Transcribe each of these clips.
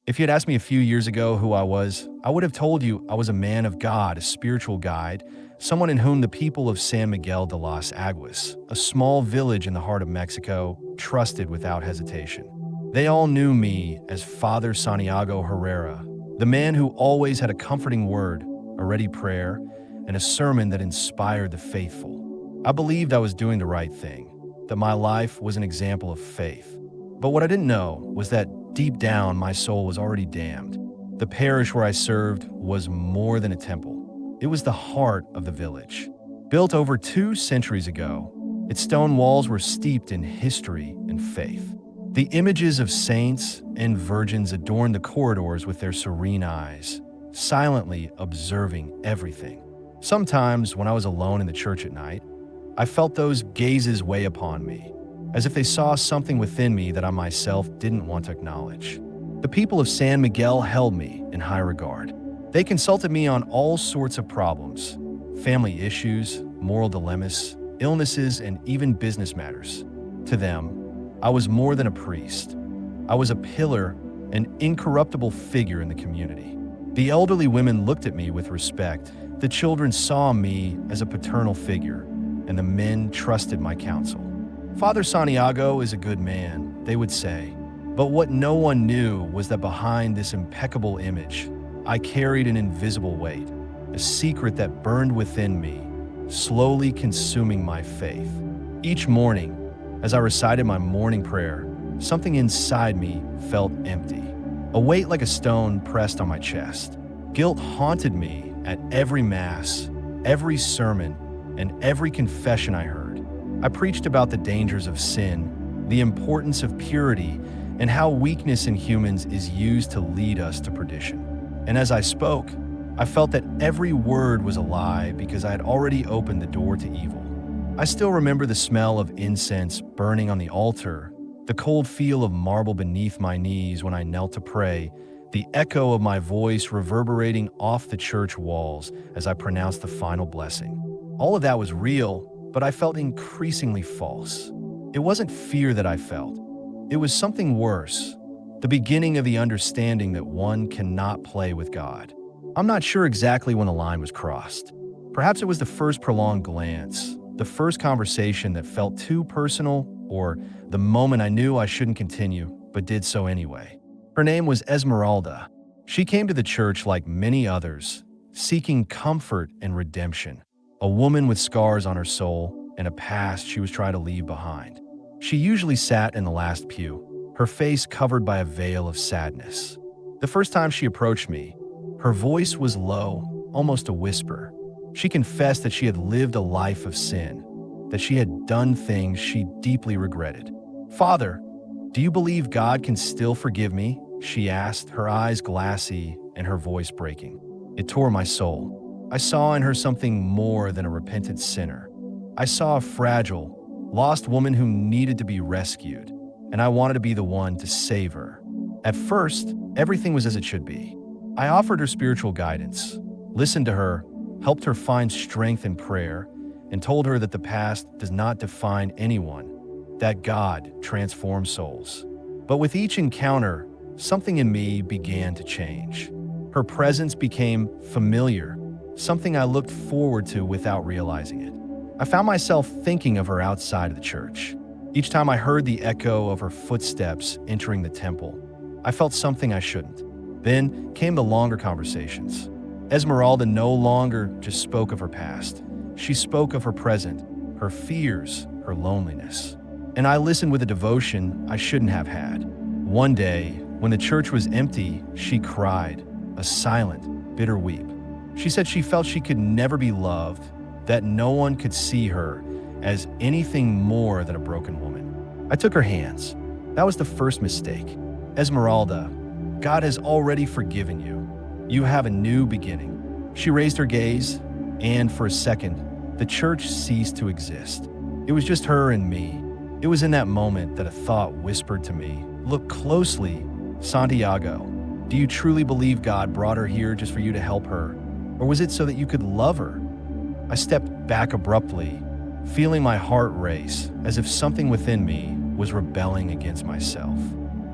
If you had asked me a few years ago who I was, I would have told you I was a man of God, a spiritual guide, someone in whom the people of San Miguel de las Aguas, a small village in the heart of Mexico, trusted without hesitation. They all knew me as Father Santiago Herrera, the man who always had a comforting word, a ready prayer, and a sermon that inspired the faithful. I believed I was doing the right thing, that my life was an example of faith. But what I didn't know was that deep down my soul was already damned. The parish where I served was more than a temple. It was the heart of the village. Built over 2 centuries ago, its stone walls were steeped in history and faith. The images of saints and virgins adorned the corridors with their serene eyes, silently observing everything. Sometimes, when I was alone in the church at night, I felt those gazes weigh upon me, as if they saw something within me that I myself didn't want to acknowledge. The people of San Miguel held me in high regard. They consulted me on all sorts of problems, family issues, moral dilemmas, illnesses, and even business matters. To them, I was more than a priest. I was a pillar, an incorruptible figure in the community. The elderly women looked at me with respect. The children saw me as a paternal figure, and the men trusted my counsel. Father Santiago is a good man, they would say. But what no one knew was that behind this impeccable image, I carried an invisible weight, a secret that burned within me, slowly consuming my faith. Each morning, as I recited my morning prayer, something inside me felt empty. A weight like a stone pressed on my chest. Guilt haunted me at every mass, every sermon, and every confession I heard. I preached about the dangers of sin, the importance of purity, and how weakness in humans is used to lead us to perdition. And as I spoke, I felt that every word was a lie because I had already opened the door to evil. I still remember the smell of incense burning on the altar, the cold feel of marble beneath my knees when I knelt to pray, the echo of my voice reverberating off the church walls as I pronounced the final blessing. All of that was real, but I felt increasingly false. It wasn't fear that I felt. It was something worse, the beginning of the understanding that one cannot play with God. I'm not sure exactly when the line was crossed. Perhaps it was the first prolonged glance, the first conversation that felt too personal, or the moment I knew I shouldn't continue, but did so anyway. Her name was Esmeralda. She came to the church like many others, seeking comfort and redemption. A woman with scars on her soul and a past she was trying to leave behind. She usually sat in the last pew, her face covered by a veil of sadness. The first time she approached me, her voice was low, almost a whisper. She confessed that she had lived a life of sin, that she had done things she deeply regretted. "Father, do you believe God can still forgive me?" she asked, her eyes glassy and her voice breaking. It tore my soul. I saw in her something more than a repentant sinner. I saw a fragile, lost woman who needed to be rescued, and I wanted to be the one to save her. At first, everything was as it should be. I offered her spiritual guidance, listened to her, helped her find strength in prayer, and told her that the past does not define anyone, that God transforms souls. But with each encounter, something in me began to change. Her presence became familiar, something I looked forward to without realizing it. I found myself thinking of her outside of the church. Each time I heard the echo of her footsteps entering the temple, I felt something I shouldn't. Then came the longer conversations. Esmeralda no longer just spoke of her past. She spoke of her present, her fears, her loneliness. And I listened with a devotion I shouldn't have had. One day, when the church was empty, she cried, a silent, bitter weep. She said she felt she could never be loved, that no one could see her as anything more than a broken woman. I took her hands. That was the first mistake. "Esmeralda, God has already forgiven you. You have a new beginning." She raised her gaze, and for a second, the church ceased to exist. It was just her and me. It was in that moment that a thought whispered to me, "Look closely, Santiago. Do you truly believe God brought her here just for you to help her? Or was it so that you could love her?" I stepped back abruptly, feeling my heart race as if something within me was rebelling against myself.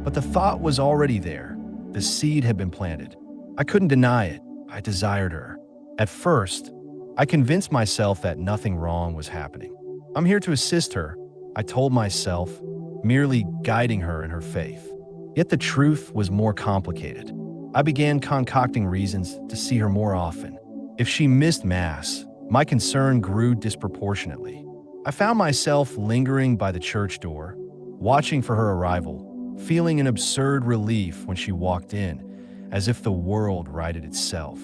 But the thought was already there. The seed had been planted. I couldn't deny it. I desired her. At first, I convinced myself that nothing wrong was happening. I'm here to assist her, I told myself, merely guiding her in her faith. Yet the truth was more complicated. I began concocting reasons to see her more often. If she missed Mass, my concern grew disproportionately. I found myself lingering by the church door, watching for her arrival, feeling an absurd relief when she walked in, as if the world righted itself.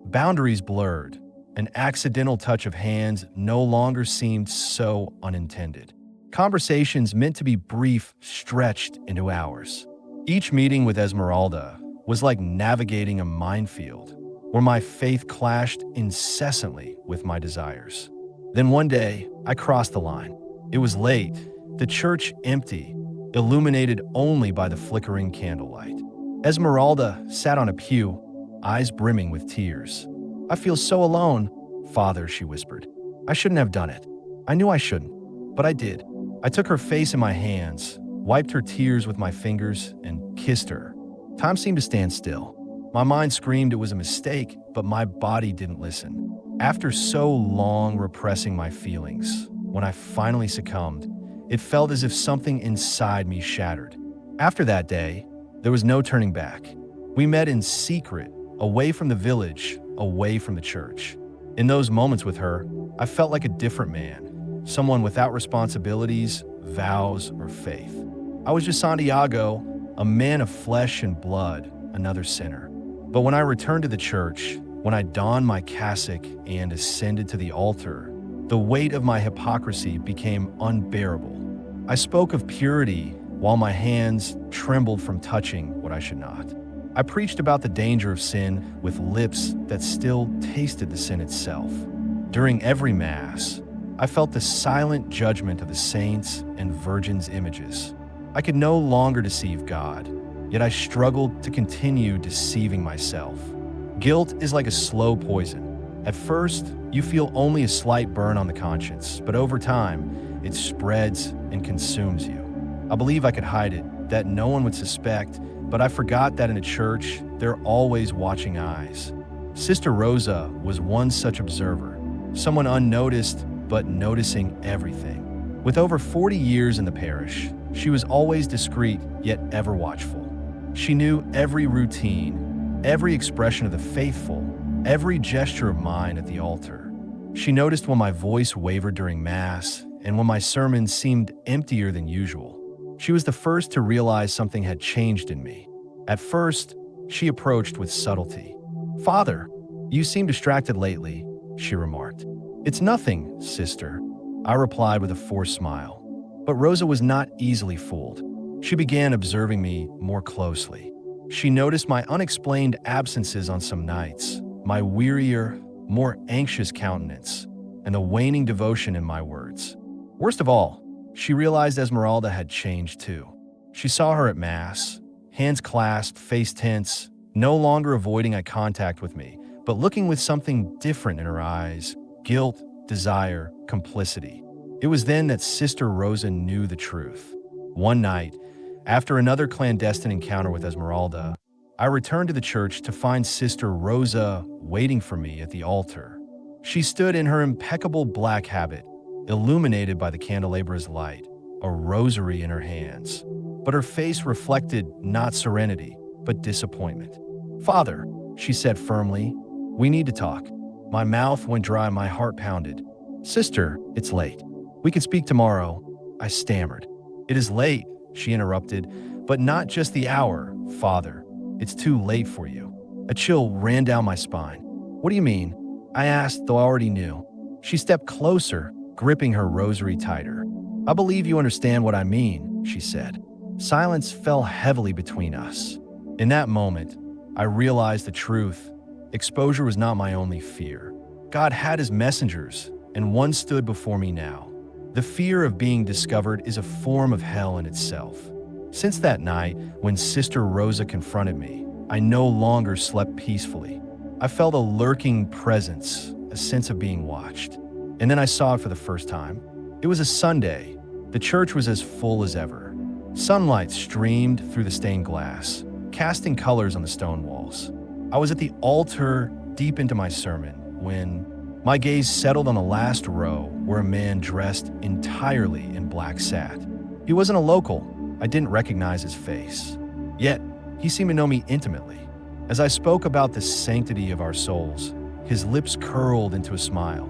Boundaries blurred. An accidental touch of hands no longer seemed so unintended. Conversations meant to be brief stretched into hours. Each meeting with Esmeralda was like navigating a minefield, where my faith clashed incessantly with my desires. Then one day, I crossed the line. It was late, the church empty, illuminated only by the flickering candlelight. Esmeralda sat on a pew, eyes brimming with tears. "I feel so alone, Father," she whispered. "I shouldn't have done it. I knew I shouldn't, but I did." I took her face in my hands, wiped her tears with my fingers, and kissed her. Time seemed to stand still. My mind screamed it was a mistake, but my body didn't listen. After so long repressing my feelings, when I finally succumbed, it felt as if something inside me shattered. After that day, there was no turning back. We met in secret, away from the village, away from the church. In those moments with her, I felt like a different man, someone without responsibilities, vows, or faith. I was just Santiago, a man of flesh and blood, another sinner. But when I returned to the church, when I donned my cassock and ascended to the altar, the weight of my hypocrisy became unbearable. I spoke of purity while my hands trembled from touching what I should not. I preached about the danger of sin with lips that still tasted the sin itself. During every Mass, I felt the silent judgment of the saints and virgins' images. I could no longer deceive God, yet I struggled to continue deceiving myself. Guilt is like a slow poison. At first, you feel only a slight burn on the conscience, but over time, it spreads and consumes you. I believe I could hide it, that no one would suspect, but I forgot that in a church, there are always watching eyes. Sister Rosa was one such observer, someone unnoticed but noticing everything. With over 40 years in the parish, she was always discreet yet ever watchful. She knew every routine, every expression of the faithful, every gesture of mine at the altar. She noticed when my voice wavered during Mass and when my sermons seemed emptier than usual. She was the first to realize something had changed in me. At first, she approached with subtlety. "Father, you seem distracted lately," she remarked. "It's nothing, sister," I replied with a forced smile. But Rosa was not easily fooled. She began observing me more closely. She noticed my unexplained absences on some nights, my wearier, more anxious countenance, and the waning devotion in my words. Worst of all, she realized Esmeralda had changed too. She saw her at Mass, hands clasped, face tense, no longer avoiding eye contact with me, but looking with something different in her eyes, guilt, desire, complicity. It was then that Sister Rosa knew the truth. One night, after another clandestine encounter with Esmeralda, I returned to the church to find Sister Rosa waiting for me at the altar. She stood in her impeccable black habit, illuminated by the candelabra's light, a rosary in her hands. But her face reflected not serenity, but disappointment. "Father," she said firmly, "we need to talk." My mouth went dry, my heart pounded. "Sister, it's late. We can speak tomorrow," I stammered. "It is late," she interrupted, "but not just the hour, Father. It's too late for you." A chill ran down my spine. "What do you mean?" I asked, though I already knew. She stepped closer, gripping her rosary tighter. "I believe you understand what I mean," she said. Silence fell heavily between us. In that moment, I realized the truth. Exposure was not my only fear. God had his messengers, and one stood before me now. The fear of being discovered is a form of hell in itself. Since that night, when Sister Rosa confronted me, I no longer slept peacefully. I felt a lurking presence, a sense of being watched. And then I saw it for the first time. It was a Sunday. The church was as full as ever. Sunlight streamed through the stained glass, casting colors on the stone walls. I was at the altar deep into my sermon when my gaze settled on the last row where a man dressed entirely in black sat. He wasn't a local. I didn't recognize his face. Yet, he seemed to know me intimately. As I spoke about the sanctity of our souls, his lips curled into a smile.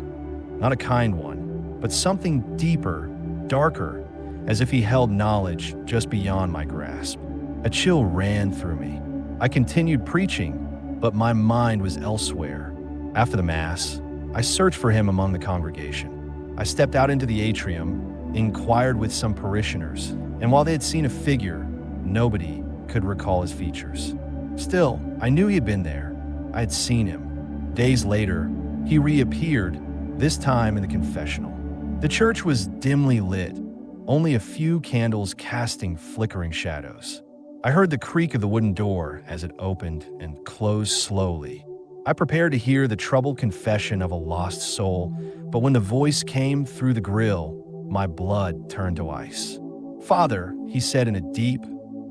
Not a kind one, but something deeper, darker, as if he held knowledge just beyond my grasp. A chill ran through me. I continued preaching, but my mind was elsewhere. After the Mass, I searched for him among the congregation. I stepped out into the atrium, inquired with some parishioners, and while they had seen a figure, nobody could recall his features. Still, I knew he had been there. I had seen him. Days later, he reappeared, this time in the confessional. The church was dimly lit, only a few candles casting flickering shadows. I heard the creak of the wooden door as it opened and closed slowly. I prepared to hear the troubled confession of a lost soul, but when the voice came through the grill, my blood turned to ice. "Father," he said in a deep,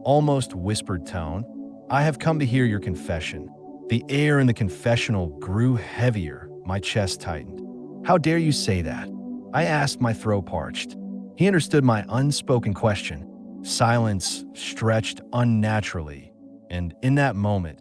almost whispered tone, "I have come to hear your confession." The air in the confessional grew heavier, my chest tightened. "How dare you say that?" I asked, my throat parched. He understood my unspoken question. Silence stretched unnaturally, and in that moment,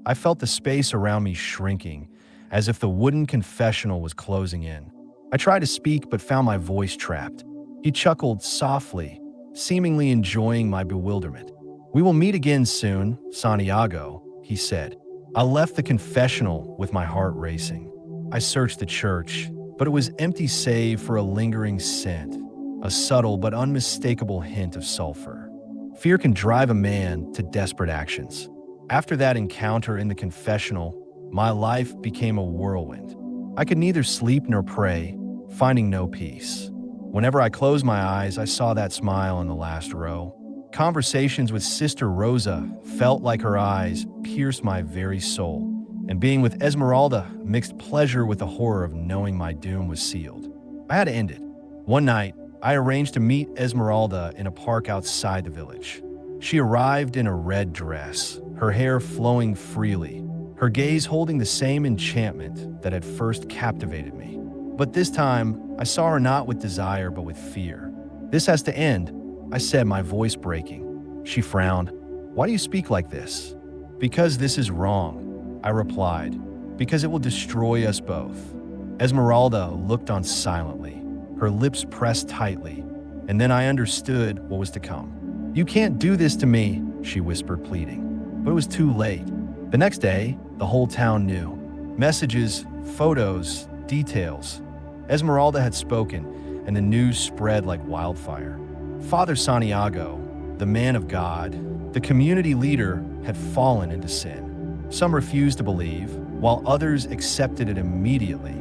I felt the space around me shrinking, as if the wooden confessional was closing in. I tried to speak but found my voice trapped. He chuckled softly, seemingly enjoying my bewilderment. "We will meet again soon, Santiago," he said. I left the confessional with my heart racing. I searched the church, but it was empty save for a lingering scent, a subtle but unmistakable hint of sulfur. Fear can drive a man to desperate actions. After that encounter in the confessional, my life became a whirlwind. I could neither sleep nor pray, finding no peace. Whenever I closed my eyes, I saw that smile in the last row. Conversations with Sister Rosa felt like her eyes pierced my very soul, and being with Esmeralda mixed pleasure with the horror of knowing my doom was sealed. I had to end it. One night, I arranged to meet Esmeralda in a park outside the village. She arrived in a red dress, her hair flowing freely, her gaze holding the same enchantment that had first captivated me. But this time, I saw her not with desire but with fear. "This has to end," I said, my voice breaking. She frowned. "Why do you speak like this?" "Because this is wrong," I replied. "Because it will destroy us both." Esmeralda looked on silently, her lips pressed tightly, and then I understood what was to come. "You can't do this to me," she whispered, pleading. But it was too late. The next day, the whole town knew. Messages, photos, details. Esmeralda had spoken, and the news spread like wildfire. Father Santiago, the man of God, the community leader, had fallen into sin. Some refused to believe, while others accepted it immediately,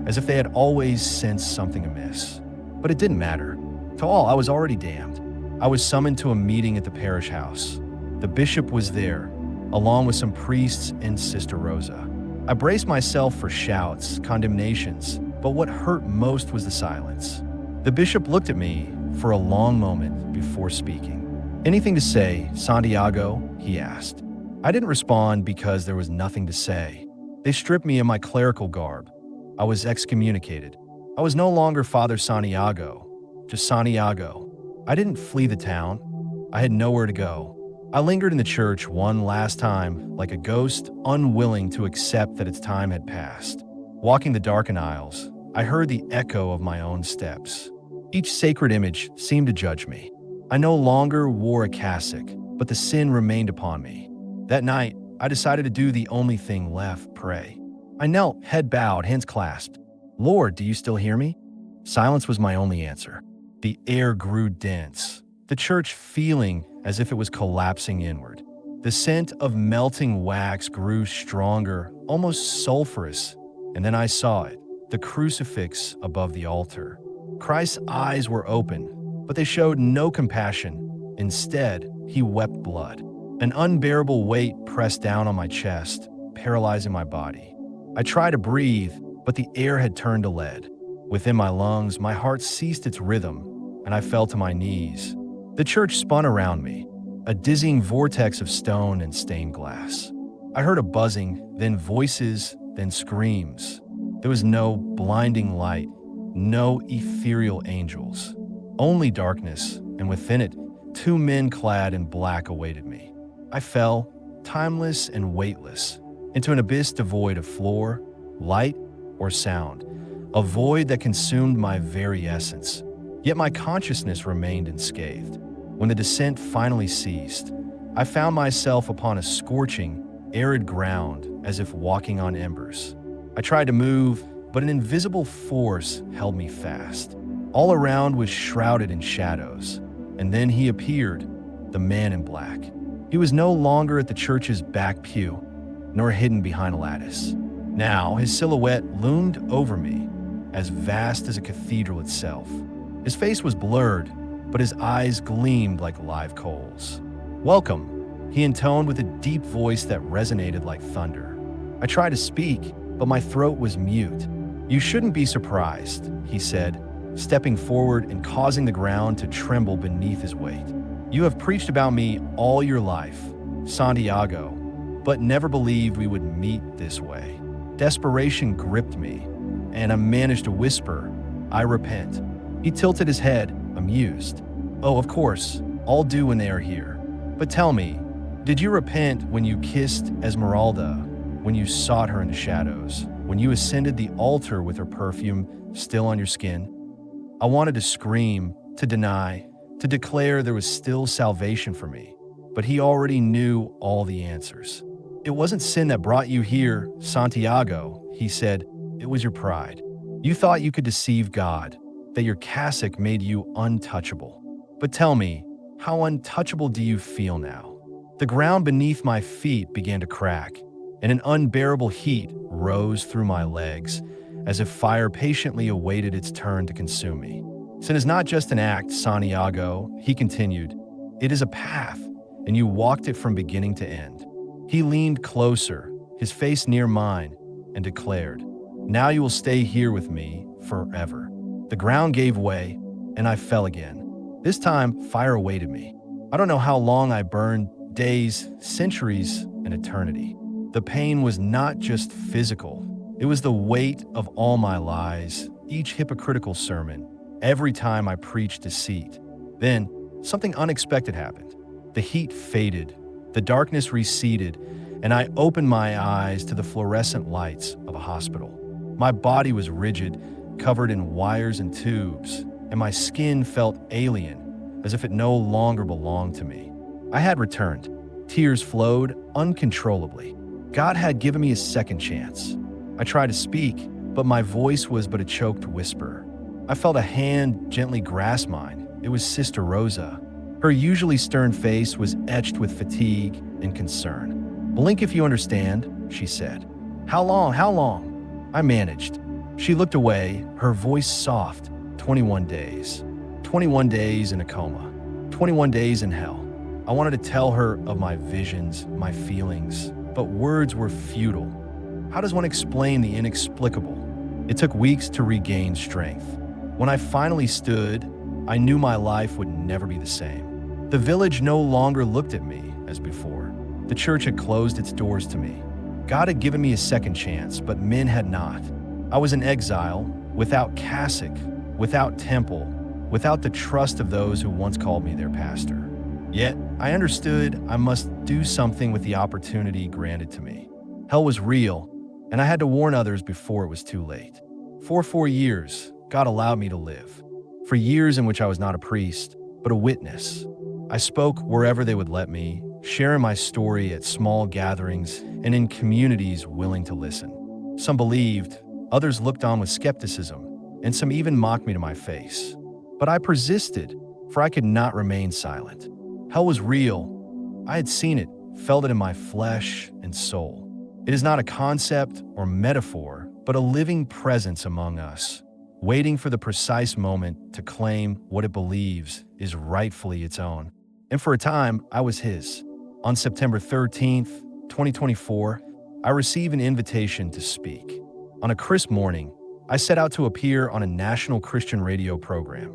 as if they had always sensed something amiss. But it didn't matter. To all, I was already damned. I was summoned to a meeting at the parish house. The bishop was there, along with some priests and Sister Rosa. I braced myself for shouts, condemnations, but what hurt most was the silence. The bishop looked at me for a long moment before speaking. "Anything to say, Santiago?" he asked. I didn't respond because there was nothing to say. They stripped me of my clerical garb. I was excommunicated. I was no longer Father Santiago, just Santiago. I didn't flee the town. I had nowhere to go. I lingered in the church one last time, like a ghost, unwilling to accept that its time had passed. Walking the darkened aisles, I heard the echo of my own steps. Each sacred image seemed to judge me. I no longer wore a cassock, but the sin remained upon me. That night, I decided to do the only thing left, pray. I knelt, head bowed, hands clasped. "Lord, do you still hear me?" Silence was my only answer. The air grew dense, the church feeling as if it was collapsing inward. The scent of melting wax grew stronger, almost sulfurous, and then I saw it, the crucifix above the altar. Christ's eyes were open, but they showed no compassion. Instead, he wept blood. An unbearable weight pressed down on my chest, paralyzing my body. I tried to breathe, but the air had turned to lead. Within my lungs, my heart ceased its rhythm, and I fell to my knees. The church spun around me. a dizzying vortex of stone and stained glass. I heard a buzzing, then voices, then screams. There was no blinding light, no ethereal angels, only darkness, and within it, two men clad in black awaited me. I fell, timeless and weightless, into an abyss devoid of floor, light, or sound, a void that consumed my very essence. Yet my consciousness remained unscathed. When the descent finally ceased, I found myself upon a scorching, arid ground as if walking on embers. I tried to move, but an invisible force held me fast. All around was shrouded in shadows, and then he appeared, the man in black. He was no longer at the church's back pew, nor hidden behind a lattice. Now his silhouette loomed over me, as vast as a cathedral itself. His face was blurred, but his eyes gleamed like live coals. "Welcome," he intoned with a deep voice that resonated like thunder. I tried to speak, but my throat was mute. "You shouldn't be surprised," he said, stepping forward and causing the ground to tremble beneath his weight. "You have preached about me all your life, Santiago, but never believed we would meet this way." Desperation gripped me, and I managed to whisper, "I repent." He tilted his head, amused. "Oh, of course, all do when they are here. But tell me, did you repent when you kissed Esmeralda, when you sought her in the shadows, when you ascended the altar with her perfume still on your skin?" I wanted to scream, to deny, to declare there was still salvation for me, but he already knew all the answers. "It wasn't sin that brought you here, Santiago," he said. "It was your pride. You thought you could deceive God, that your cassock made you untouchable. But tell me, how untouchable do you feel now?" The ground beneath my feet began to crack, and an unbearable heat rose through my legs, as if fire patiently awaited its turn to consume me. "Sin is not just an act, Santiago," he continued. "It is a path, and you walked it from beginning to end." He leaned closer, his face near mine, and declared, "Now you will stay here with me forever." The ground gave way, and I fell again. This time, fire awaited me. I don't know how long I burned, days, centuries, an eternity. The pain was not just physical. It was the weight of all my lies, each hypocritical sermon, every time I preached deceit. Then, something unexpected happened. The heat faded, the darkness receded, and I opened my eyes to the fluorescent lights of a hospital. My body was rigid, covered in wires and tubes, and my skin felt alien, as if it no longer belonged to me. I had returned. Tears flowed uncontrollably. God had given me a second chance. I tried to speak, but my voice was but a choked whisper. I felt a hand gently grasp mine. It was Sister Rosa. Her usually stern face was etched with fatigue and concern. "Blink if you understand," she said. "How long? How long?" I managed. She looked away, her voice soft. 21 days. 21 days in a coma. 21 days in hell. I wanted to tell her of my visions, my feelings, but words were futile. How does one explain the inexplicable? It took weeks to regain strength. When I finally stood, I knew my life would never be the same. The village no longer looked at me as before. The church had closed its doors to me. God had given me a second chance, but men had not. I was in exile, without cassock, without temple, without the trust of those who once called me their pastor. Yet, I understood I must do something with the opportunity granted to me. Hell was real, and I had to warn others before it was too late. For 4 years, God allowed me to live. For years in which I was not a priest, but a witness. I spoke wherever they would let me, sharing my story at small gatherings and in communities willing to listen. Some believed, others looked on with skepticism, and some even mocked me to my face. But I persisted, for I could not remain silent. Hell was real. I had seen it, felt it in my flesh and soul. It is not a concept or metaphor, but a living presence among us, waiting for the precise moment to claim what it believes is rightfully its own. And for a time, I was his. On September 13th, 2024, I received an invitation to speak. On a crisp morning, I set out to appear on a national Christian radio program,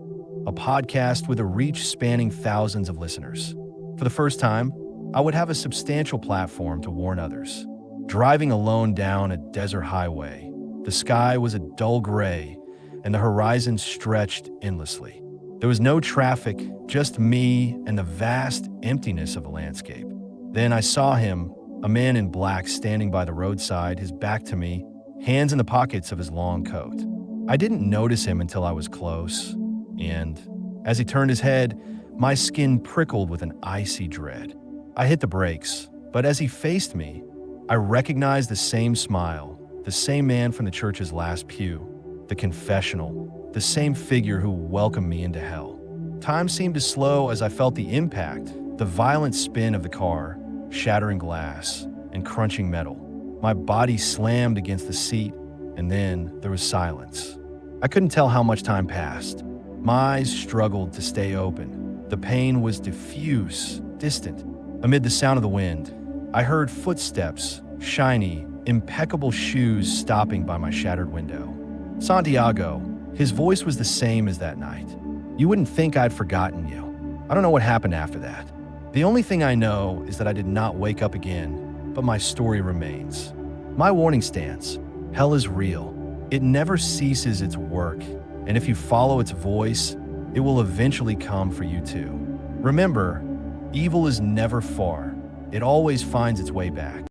a podcast with a reach spanning thousands of listeners. For the first time, I would have a substantial platform to warn others. Driving alone down a desert highway, the sky was a dull gray, and the horizon stretched endlessly. There was no traffic, just me and the vast emptiness of the landscape. Then I saw him, a man in black standing by the roadside, his back to me, hands in the pockets of his long coat. I didn't notice him until I was close, and as he turned his head, my skin prickled with an icy dread. I hit the brakes, but as he faced me, I recognized the same smile, the same man from the church's last pew, the confessional, the same figure who welcomed me into hell. Time seemed to slow as I felt the impact, the violent spin of the car, shattering glass and crunching metal. My body slammed against the seat, and then there was silence. I couldn't tell how much time passed. My eyes struggled to stay open. The pain was diffuse, distant. Amid the sound of the wind, I heard footsteps, shiny, impeccable shoes stopping by my shattered window. Santiago, his voice was the same as that night. You wouldn't think I'd forgotten you. I don't know what happened after that. The only thing I know is that I did not wake up again, but my story remains. My warning stands. Hell is real. It never ceases its work, and if you follow its voice, it will eventually come for you too. Remember, evil is never far. It always finds its way back.